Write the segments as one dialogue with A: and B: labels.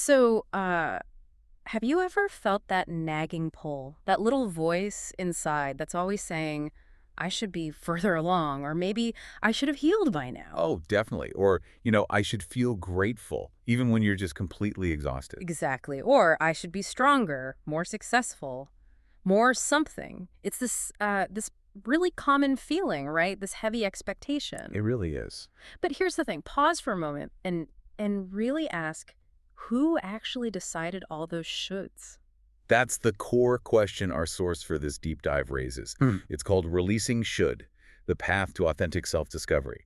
A: So, have you ever felt that nagging pull, that little voice inside that's always saying, I should be further along, or maybe I should have healed by now?
B: Oh, definitely. Or, I should feel grateful, even when you're just completely exhausted.
A: Exactly. Or I should be stronger, more successful, more something. It's this really common feeling, right? This heavy
B: It
A: expectation.
B: really is.
A: But here's the thing, pause for a moment and really ask, who actually decided all those shoulds?
B: That's the core question our source for this deep dive raises. It's called Releasing Should, the Path to Authentic Self-Discovery.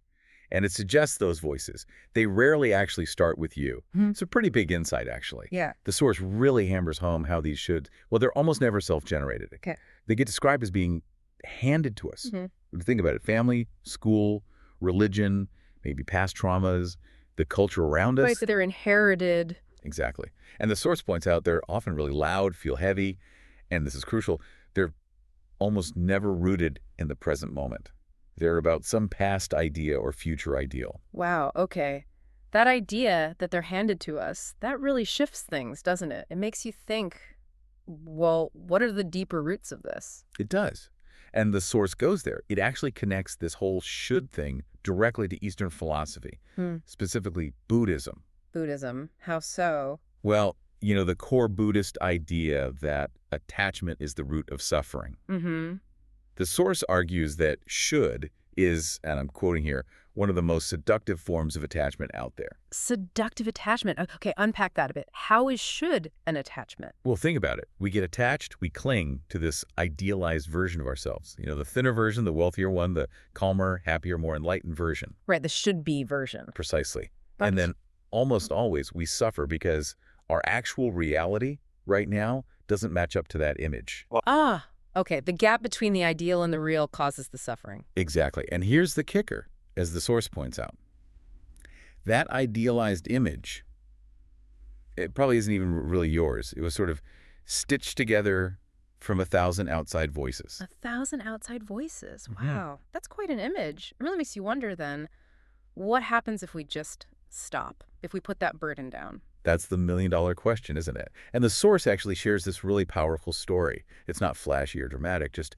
B: And it suggests those voices. They rarely actually start with you.
A: Hmm.
B: It's a pretty big insight, actually.
A: Yeah.
B: The source really hammers home how these shoulds, well, they're almost never self-generated.
A: Okay.
B: They get described as being handed to us.
A: Hmm.
B: Think about it, family, school, religion, maybe past traumas, the culture around
A: Right,
B: us.
A: that they're inherited.
B: Exactly. And the source points out they're often really loud, feel heavy, and this is crucial, they're almost never rooted in the present moment. They're about some past idea or future ideal.
A: Wow, okay. That idea that they're handed to us, that really shifts things, doesn't it? It makes you think, well, what are the deeper roots of this?
B: It does. And the source goes there. It actually connects this whole should thing directly to Eastern philosophy,
A: Hmm.
B: specifically Buddhism.
A: Buddhism. How so?
B: Well, the core Buddhist idea that attachment is the root of suffering.
A: Mm-hmm.
B: The source argues that should is, and I'm quoting here, one of the most seductive forms of attachment out there.
A: Seductive attachment. Okay, unpack that a bit. How is should an attachment?
B: Well, think about it. We get attached, we cling to this idealized version of ourselves. The thinner version, the wealthier one, the calmer, happier, more enlightened version.
A: Right, the should be version.
B: Precisely.
A: But
B: And then almost always we suffer because our actual reality right now doesn't match up to that image.
A: okay, the gap between the ideal and the real causes the suffering.
B: Exactly. And here's the kicker, as the source points out. That idealized image, it probably isn't even really yours. It was sort of stitched together from 1,000 outside voices.
A: 1,000 outside voices.
B: Mhm.
A: Wow, that's quite an image. It really makes you wonder then, what happens if we just stop, if we put that burden down?
B: That's the million-dollar question, isn't it? And the source actually shares this really powerful story. It's not flashy or dramatic, just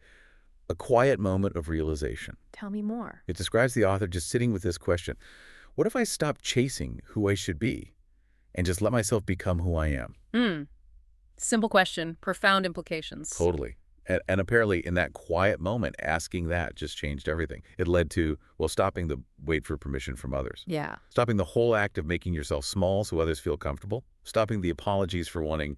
B: a quiet moment of realization.
A: Tell me more.
B: It describes the author just sitting with this question. What if I stop chasing who I should be and just let myself become who I am?
A: Hmm. Simple question, profound implications.
B: Totally. And apparently in that quiet moment, asking that just changed everything. It led to, well, stopping the wait for permission from others.
A: Yeah.
B: Stopping the whole act of making yourself small so others feel comfortable. Stopping the apologies for wanting,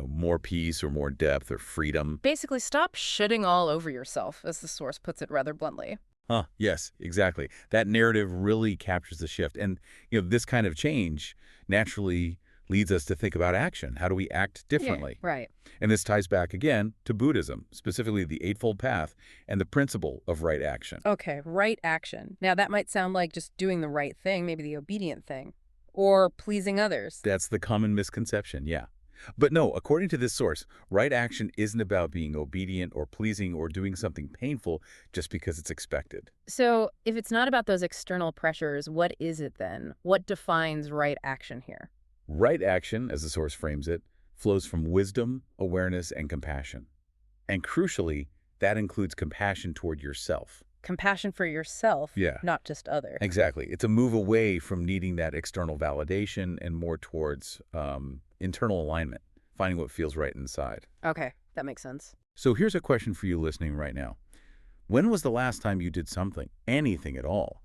B: more peace or more depth or freedom.
A: Basically, stop shitting all over yourself, as the source puts it rather bluntly.
B: Huh, yes, exactly. That narrative really captures the shift. And, this kind of change naturally leads us to think about action. How do we act
A: Yeah,
B: differently?
A: right.
B: And this ties back again to Buddhism, specifically the Eightfold Path and the principle of right action.
A: Okay, right action. Now, that might sound like just doing the right thing, maybe the obedient thing, or pleasing others.
B: That's the common misconception, yeah. But no, according to this source, right action isn't about being obedient or pleasing or doing something painful just because it's expected.
A: So, if it's not about those external pressures, what is it then? What defines right action here?
B: Right action, as the source frames it, flows from wisdom, awareness, and compassion. And crucially, that includes compassion toward yourself.
A: Compassion for yourself,
B: Yeah,
A: not just others.
B: exactly. It's a move away from needing that external validation and more towards internal alignment, finding what feels right inside.
A: Okay, that makes sense.
B: So here's a question for you listening right now. When was the last time you did something, anything at all,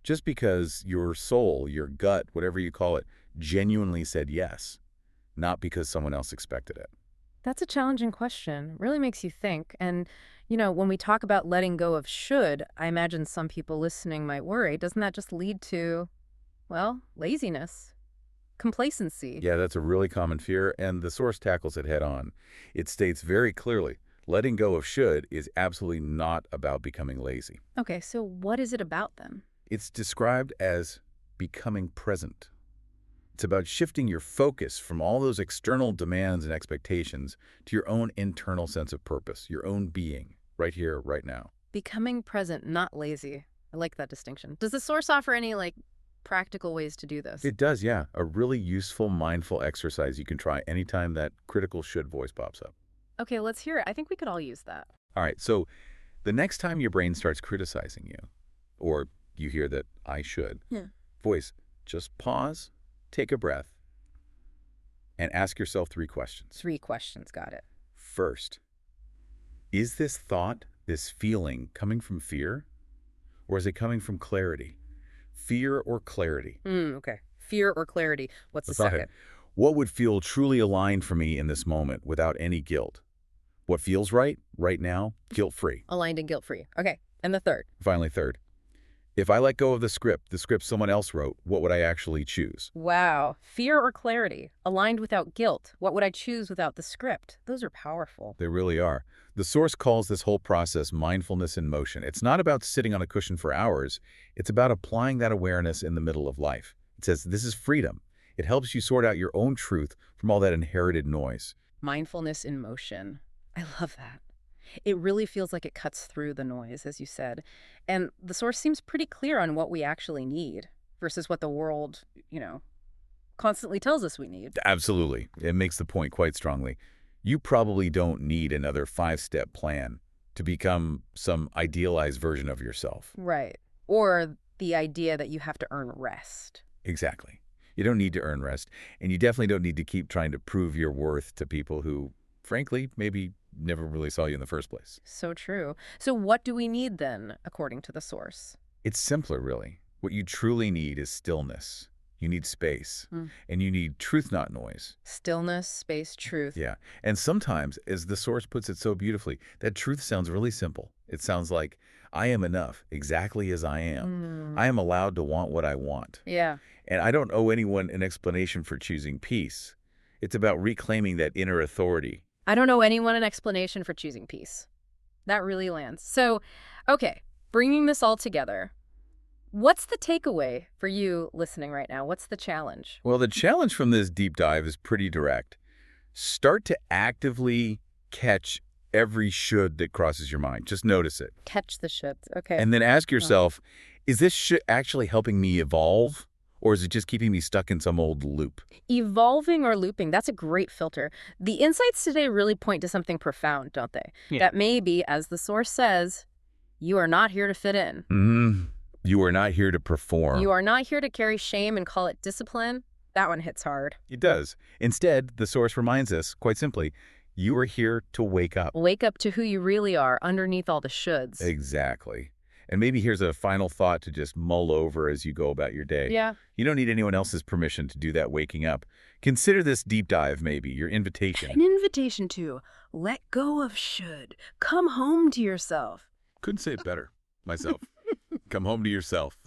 B: just because your soul, your gut, whatever you call it, genuinely said yes, not because someone else expected it?
A: That's a challenging question. Really makes you think. And, when we talk about letting go of should, I imagine some people listening might worry. Doesn't that just lead to, well, laziness, complacency?
B: Yeah, that's a really common fear, and the source tackles it head on. It states very clearly, letting go of should is absolutely not about becoming lazy.
A: Okay, so what is it about them?
B: It's described as becoming present. It's about shifting your focus from all those external demands and expectations to your own internal sense of purpose, your own being, right here, right now.
A: Becoming present, not lazy. I like that distinction. Does the source offer any, practical ways to do this.
B: It does, yeah. A really useful, mindful exercise you can try anytime that critical should voice pops up.
A: Okay, let's hear it. I think we could all use that.
B: All right, so the next time your brain starts criticizing you, or you hear that I should, voice, just pause, take a breath, and ask yourself 3 questions.
A: 3 questions, got it.
B: First, is this thought, this feeling, coming from fear? Or is it coming from clarity? Fear or clarity?
A: Okay. Fear or clarity. What's the
B: Go ahead.
A: second?
B: What would feel truly aligned for me in this moment without any guilt? What feels right now, guilt-free?
A: Aligned and guilt-free. Okay. And the third?
B: Finally, third, if I let go of the script someone else wrote, what would I actually choose?
A: Wow. Fear or clarity? Aligned without guilt. What would I choose without the script? Those are powerful.
B: They really are. The source calls this whole process mindfulness in motion. It's not about sitting on a cushion for hours. It's about applying that awareness in the middle of life. It says this is freedom. It helps you sort out your own truth from all that inherited noise.
A: Mindfulness in motion. I love that. It really feels like it cuts through the noise, as you said. And the source seems pretty clear on what we actually need versus what the world, constantly tells us we need.
B: Absolutely. It makes the point quite strongly. You probably don't need another 5-step plan to become some idealized version of yourself.
A: Right. Or the idea that you have to earn rest.
B: Exactly. You don't need to earn rest, and you definitely don't need to keep trying to prove your worth to people who, frankly, maybe never really saw you in the first place.
A: So true. So what do we need then, according to the source?
B: It's simpler, really. What you truly need is stillness. You need space, and you need truth, not noise.
A: Stillness, space, truth.
B: Yeah, and sometimes, as the source puts it so beautifully, that truth sounds really simple. It sounds like, I am enough, exactly as I am. I am allowed to want what I want.
A: Yeah.
B: And I don't owe anyone an explanation for choosing peace. It's about reclaiming that inner authority.
A: I don't owe anyone an explanation for choosing peace. That really lands. So, okay, bringing this all together, what's the takeaway for you listening right now? What's the challenge?
B: Well, the challenge from this deep dive is pretty direct. Start to actively catch every should that crosses your mind. Just notice it.
A: Catch the shoulds. Okay.
B: And then ask yourself, is this should actually helping me evolve? Or is it just keeping me stuck in some old loop?
A: Evolving or looping, that's a great filter. The insights today really point to something profound, don't they?
B: Yeah.
A: That maybe, as the source says, you are not here to fit in.
B: You are not here to perform.
A: You are not here to carry shame and call it discipline. That one hits hard.
B: It does. Instead, the source reminds us, quite simply, you are here to wake up.
A: Wake up to who you really are underneath all the shoulds.
B: Exactly. And maybe here's a final thought to just mull over as you go about your day.
A: Yeah.
B: You don't need anyone else's permission to do that waking up. Consider this deep dive maybe your invitation.
A: An invitation to let go of should. Come home to yourself.
B: Couldn't say it better myself. Come home to yourself.